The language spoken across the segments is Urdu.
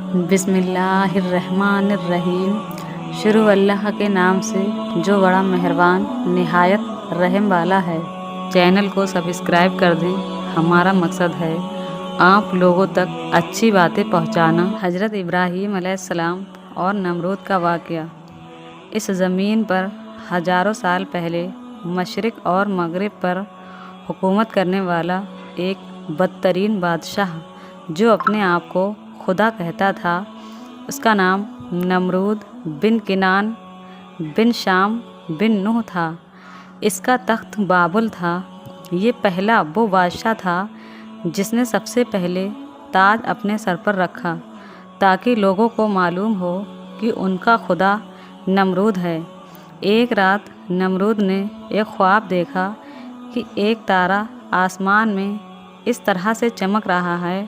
بسم اللہ الرحمن الرحیم۔ شروع اللہ کے نام سے جو بڑا مہربان نہایت رحم والا ہے۔ چینل کو سبسکرائب کر دیں۔ ہمارا مقصد ہے آپ لوگوں تک اچھی باتیں پہنچانا۔ حضرت ابراہیم علیہ السلام اور نمرود کا واقعہ۔ اس زمین پر ہزاروں سال پہلے مشرق اور مغرب پر حکومت کرنے والا ایک بدترین بادشاہ جو اپنے آپ کو خدا کہتا تھا، اس کا نام نمرود بن کنعان بن شام بن نوح تھا۔ اس کا تخت بابل تھا۔ یہ پہلا وہ بادشاہ تھا جس نے سب سے پہلے تاج اپنے سر پر رکھا تاکہ لوگوں کو معلوم ہو کہ ان کا خدا نمرود ہے۔ ایک رات نمرود نے ایک خواب دیکھا کہ ایک تارا آسمان میں اس طرح سے چمک رہا ہے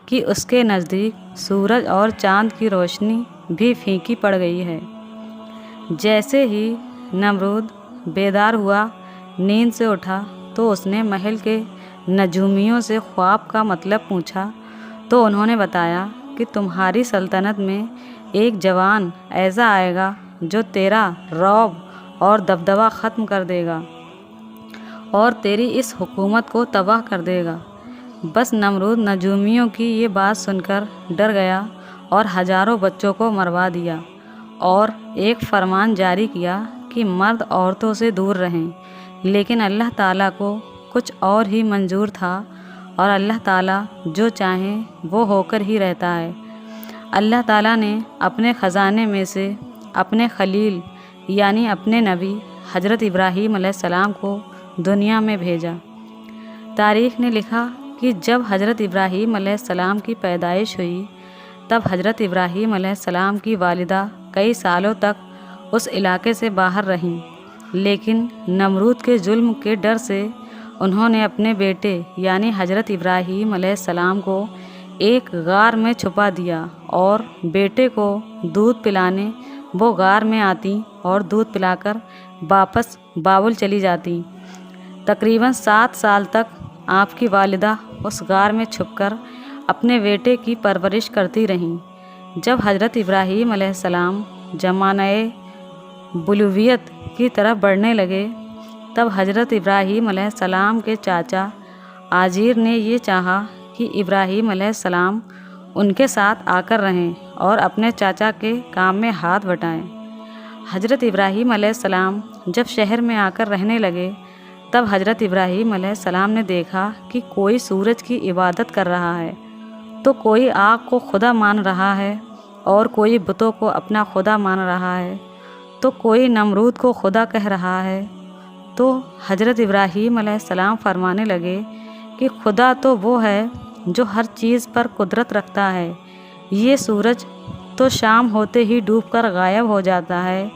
کہ اس کے نزدیک سورج اور چاند کی روشنی بھی پھیکی پڑ گئی ہے۔ جیسے ہی نمرود بیدار ہوا، نیند سے اٹھا تو اس نے محل کے نجومیوں سے خواب کا مطلب پوچھا تو انہوں نے بتایا کہ تمہاری سلطنت میں ایک جوان ایسا آئے گا جو تیرا رعب اور دبدبہ ختم کر دے گا اور تیری اس حکومت کو تباہ کر دے گا۔ بس نمرود نجومیوں کی یہ بات سن کر ڈر گیا اور ہزاروں بچوں کو مروا دیا اور ایک فرمان جاری کیا کہ مرد عورتوں سے دور رہیں۔ لیکن اللہ تعالیٰ کو کچھ اور ہی منظور تھا اور اللہ تعالیٰ جو چاہیں وہ ہو کر ہی رہتا ہے۔ اللہ تعالیٰ نے اپنے خزانے میں سے اپنے خلیل یعنی اپنے نبی حضرت ابراہیم علیہ السلام کو دنیا میں بھیجا۔ تاریخ نے لکھا کہ جب حضرت ابراہیم علیہ السلام کی پیدائش ہوئی تب حضرت ابراہیم علیہ السلام کی والدہ کئی سالوں تک اس علاقے سے باہر رہیں، لیکن نمرود کے ظلم کے ڈر سے انہوں نے اپنے بیٹے یعنی حضرت ابراہیم علیہ السلام کو ایک غار میں چھپا دیا اور بیٹے کو دودھ پلانے وہ غار میں آتیں اور دودھ پلا کر واپس بابل چلی جاتیں۔ تقریباً 7 سال تک آپ کی والدہ اس غار میں چھپ کر اپنے بیٹے کی پرورش کرتی رہیں۔ جب حضرت ابراہیم علیہ السلام زمانہ بلوغیت کی طرف بڑھنے لگے تب حضرت ابراہیم علیہ السلام کے چاچا آزیر نے یہ چاہا کہ ابراہیم علیہ السلام ان کے ساتھ آ کر رہیں اور اپنے چاچا کے کام میں ہاتھ بٹائیں۔ حضرت ابراہیم علیہ السلام جب شہر میں آ کر رہنے لگے تب حضرت ابراہیم علیہ السلام نے دیکھا کہ کوئی سورج کی عبادت کر رہا ہے تو کوئی آگ کو خدا مان رہا ہے اور کوئی بتوں کو اپنا خدا مان رہا ہے تو کوئی نمرود کو خدا کہہ رہا ہے۔ تو حضرت ابراہیم علیہ السلام فرمانے لگے کہ خدا تو وہ ہے جو ہر چیز پر قدرت رکھتا ہے۔ یہ سورج تو شام ہوتے ہی ڈوب کر غائب ہو جاتا ہے،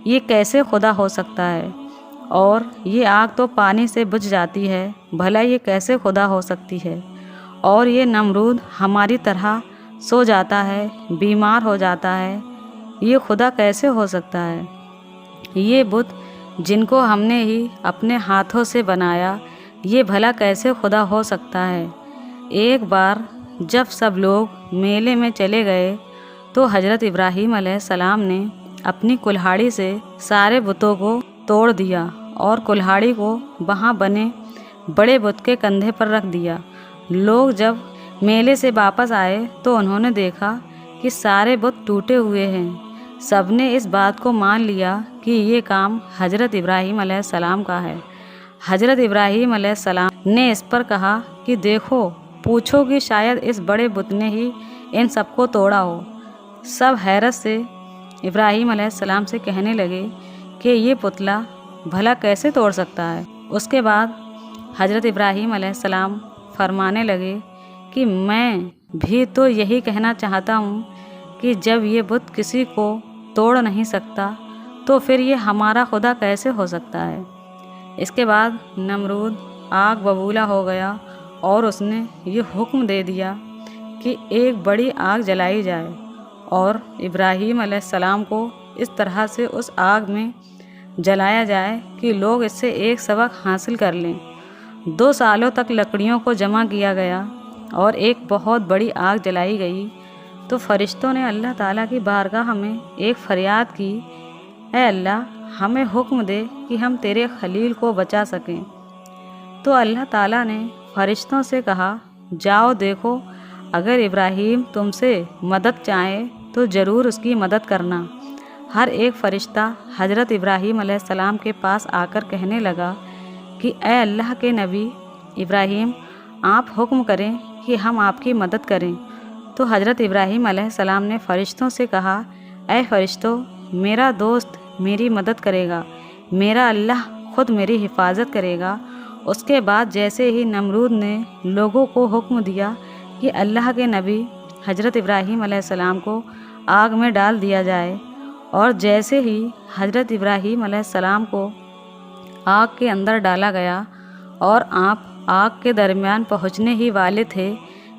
یہ کیسے خدا ہو سکتا ہے؟ اور یہ آگ تو پانی سے بجھ جاتی ہے، بھلا یہ کیسے خدا ہو سکتی ہے؟ اور یہ نمرود ہماری طرح سو جاتا ہے، بیمار ہو جاتا ہے، یہ خدا کیسے ہو سکتا ہے؟ یہ بت جن کو ہم نے ہی اپنے ہاتھوں سے بنایا، یہ بھلا کیسے خدا ہو سکتا ہے؟ ایک بار جب سب لوگ میلے میں چلے گئے تو حضرت ابراہیم علیہ السلام نے اپنی کلہاڑی سے سارے بتوں کو توڑ دیا اور کلہاڑی کو وہاں بنے بڑے بت کے کندھے پر رکھ دیا۔ لوگ جب میلے سے واپس آئے تو انہوں نے دیکھا کہ سارے بت ٹوٹے ہوئے ہیں۔ سب نے اس بات کو مان لیا کہ یہ کام حضرت ابراہیم علیہ السلام کا ہے۔ حضرت ابراہیم علیہ السلام نے اس پر کہا کہ دیکھو، پوچھو کہ شاید اس بڑے بت نے ہی ان سب کو توڑا ہو۔ سب حیرت سے ابراہیم علیہ السلام سے کہنے لگے کہ یہ پتلا بھلا کیسے توڑ سکتا ہے؟ اس کے بعد حضرت ابراہیم علیہ السلام فرمانے لگے کہ میں بھی تو یہی کہنا چاہتا ہوں کہ جب یہ بت کسی کو توڑ نہیں سکتا تو پھر یہ ہمارا خدا کیسے ہو سکتا ہے؟ اس کے بعد نمرود آگ ببولا ہو گیا اور اس نے یہ حکم دے دیا کہ ایک بڑی آگ جلائی جائے اور ابراہیم علیہ السلام کو اس طرح سے اس آگ میں جلایا جائے کہ لوگ اس سے ایک سبق حاصل کر لیں۔ 2 سالوں تک لکڑیوں کو جمع کیا گیا اور ایک بہت بڑی آگ جلائی گئی تو فرشتوں نے اللہ تعالیٰ کی بارگاہ میں ایک فریاد کی، اے اللہ ہمیں حکم دے کہ ہم تیرے خلیل کو بچا سکیں۔ تو اللہ تعالیٰ نے فرشتوں سے کہا، جاؤ دیکھو، اگر ابراہیم تم سے مدد چاہے تو ضرور اس کی مدد کرنا۔ ہر ایک فرشتہ حضرت ابراہیم علیہ السلام کے پاس آ کر کہنے لگا کہ اے اللہ کے نبی ابراہیم، آپ حکم کریں کہ ہم آپ کی مدد کریں۔ تو حضرت ابراہیم علیہ السلام نے فرشتوں سے کہا، اے فرشتوں، میرا دوست میری مدد کرے گا، میرا اللہ خود میری حفاظت کرے گا۔ اس کے بعد جیسے ہی نمرود نے لوگوں کو حکم دیا کہ اللہ کے نبی حضرت ابراہیم علیہ السلام کو آگ میں ڈال دیا جائے، اور جیسے ہی حضرت ابراہیم علیہ السلام کو آگ کے اندر ڈالا گیا اور آپ آگ کے درمیان پہنچنے ہی والے تھے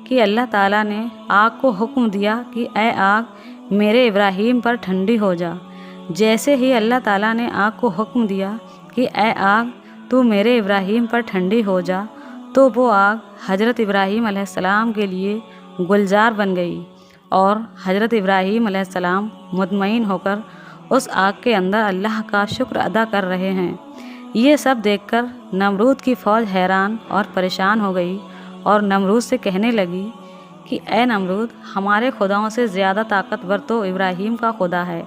کہ اللہ تعالیٰ نے آگ کو حکم دیا کہ اے آگ میرے ابراہیم پر ٹھنڈی ہو جا۔ جیسے ہی اللہ تعالیٰ نے آگ کو حکم دیا کہ اے آگ تو میرے ابراہیم پر ٹھنڈی ہو جا، تو وہ آگ حضرت ابراہیم علیہ السلام کے لیے گلزار بن گئی، اور حضرت ابراہیم علیہ السلام مطمئن ہو کر اس آگ کے اندر اللہ کا شکر ادا کر رہے ہیں۔ یہ سب دیکھ کر نمرود کی فوج حیران اور پریشان ہو گئی، اور نمرود سے کہنے لگی کہ اے نمرود، ہمارے خداؤں سے زیادہ طاقتور تو ابراہیم کا خدا ہے،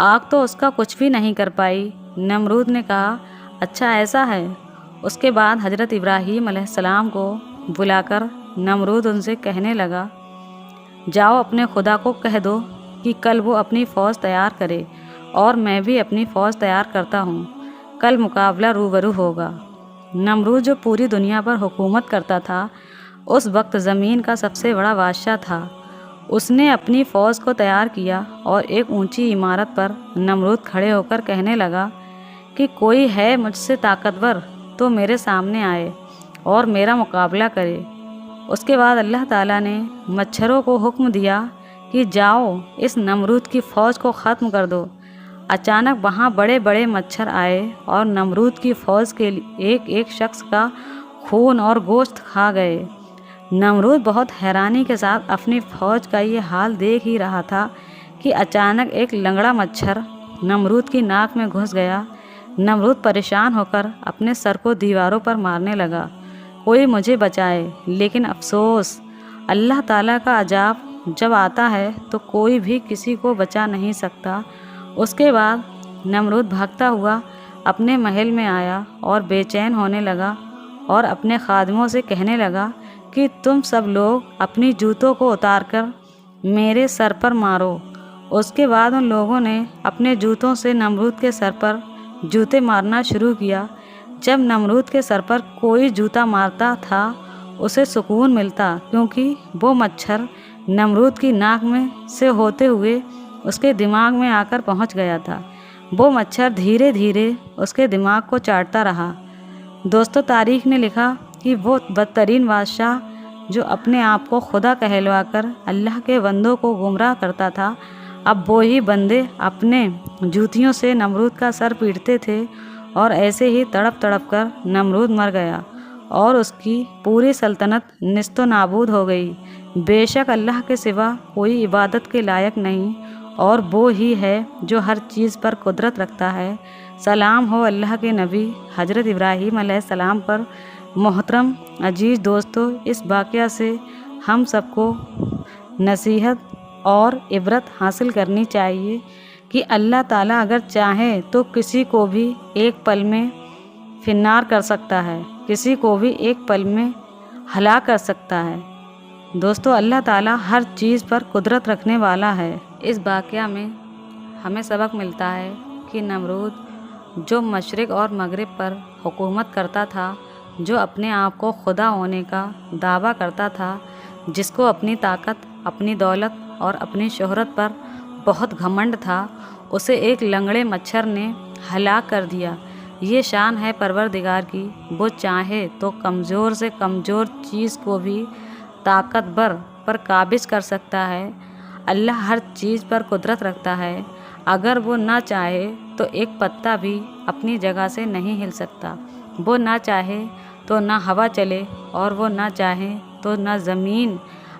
آگ تو اس کا کچھ بھی نہیں کر پائی۔ نمرود نے کہا، اچھا ایسا ہے۔ اس کے بعد حضرت ابراہیم علیہ السلام کو بلا کر نمرود ان سے کہنے لگا، جاؤ اپنے خدا کو کہہ دو کہ کل وہ اپنی فوج تیار کرے، اور میں بھی اپنی فوج تیار کرتا ہوں، کل مقابلہ روبرو ہوگا۔ نمرود جو پوری دنیا پر حکومت کرتا تھا، اس وقت زمین کا سب سے بڑا بادشاہ تھا۔ اس نے اپنی فوج کو تیار کیا، اور ایک اونچی عمارت پر نمرود کھڑے ہو کر کہنے لگا کہ کوئی ہے مجھ سے طاقتور تو میرے سامنے آئے اور میرا مقابلہ کرے۔ اس کے بعد اللہ تعالیٰ نے مچھروں کو حکم دیا کہ جاؤ اس نمرود کی فوج کو ختم کر دو۔ اچانک وہاں بڑے بڑے مچھر آئے اور نمرود کی فوج کے ایک ایک شخص کا خون اور گوشت کھا گئے۔ نمرود بہت حیرانی کے ساتھ اپنی فوج کا یہ حال دیکھ ہی رہا تھا کہ اچانک ایک لنگڑا مچھر نمرود کی ناک میں گھس گیا۔ نمرود پریشان ہو کر اپنے سر کو دیواروں پر مارنے لگا، کوئی مجھے بچائے۔ لیکن افسوس، اللہ تعالیٰ کا عذاب جب آتا ہے تو کوئی بھی کسی کو بچا نہیں سکتا۔ اس کے بعد نمرود بھاگتا ہوا اپنے محل میں آیا اور بے چین ہونے لگا، اور اپنے خادموں سے کہنے لگا کہ تم سب لوگ اپنی جوتوں کو اتار کر میرے سر پر مارو۔ اس کے بعد ان لوگوں نے اپنے جوتوں سے نمرود کے سر پر جوتے مارنا شروع کیا۔ جب نمرود کے سر پر کوئی جوتا مارتا تھا اسے سکون ملتا، کیونکہ وہ مچھر نمرود کی ناک میں سے ہوتے ہوئے اس کے دماغ میں آ کر پہنچ گیا تھا۔ وہ مچھر دھیرے دھیرے اس کے دماغ کو چاٹتا رہا۔ دوستو، تاریخ نے لکھا کہ وہ بدترین بادشاہ جو اپنے آپ کو خدا کہلوا کر اللہ کے بندوں کو گمراہ کرتا تھا، اب وہی بندے اپنے جوتیوں سے نمرود کا سر پیٹتے تھے، اور ایسے ہی تڑپ تڑپ کر نمرود مر گیا اور اس کی پوری سلطنت نیست و نابود ہو گئی۔ بے شک اللہ کے سوا کوئی عبادت کے لائق نہیں، اور وہ ہی ہے جو ہر چیز پر قدرت رکھتا ہے۔ سلام ہو اللہ کے نبی حضرت ابراہیم علیہ السلام پر۔ محترم عزیز دوستو، اس واقعہ سے ہم سب کو نصیحت اور عبرت حاصل کرنی چاہیے کہ اللہ تعالیٰ اگر چاہے تو کسی کو بھی ایک پل میں فنار کر سکتا ہے، کسی کو بھی ایک پل میں ہلاک کر سکتا ہے۔ دوستو، اللہ تعالیٰ ہر چیز پر قدرت رکھنے والا ہے۔ اس واقعہ میں ہمیں سبق ملتا ہے کہ نمرود جو مشرق اور مغرب پر حکومت کرتا تھا، جو اپنے آپ کو خدا ہونے کا دعویٰ کرتا تھا، جس کو اپنی طاقت، اپنی دولت اور اپنی شہرت پر بہت گھمنڈ تھا، اسے ایک لنگڑے مچھر نے ہلاک کر دیا۔ یہ شان ہے پروردگار کی، وہ چاہے تو کمزور سے کمزور چیز کو بھی طاقتور پر قابض کر سکتا ہے۔ اللہ ہر چیز پر قدرت رکھتا ہے، اگر وہ نہ چاہے تو ایک پتا بھی اپنی جگہ سے نہیں ہل سکتا۔ وہ نہ چاہے تو نہ ہوا چلے، اور وہ نہ چاہے تو نہ زمین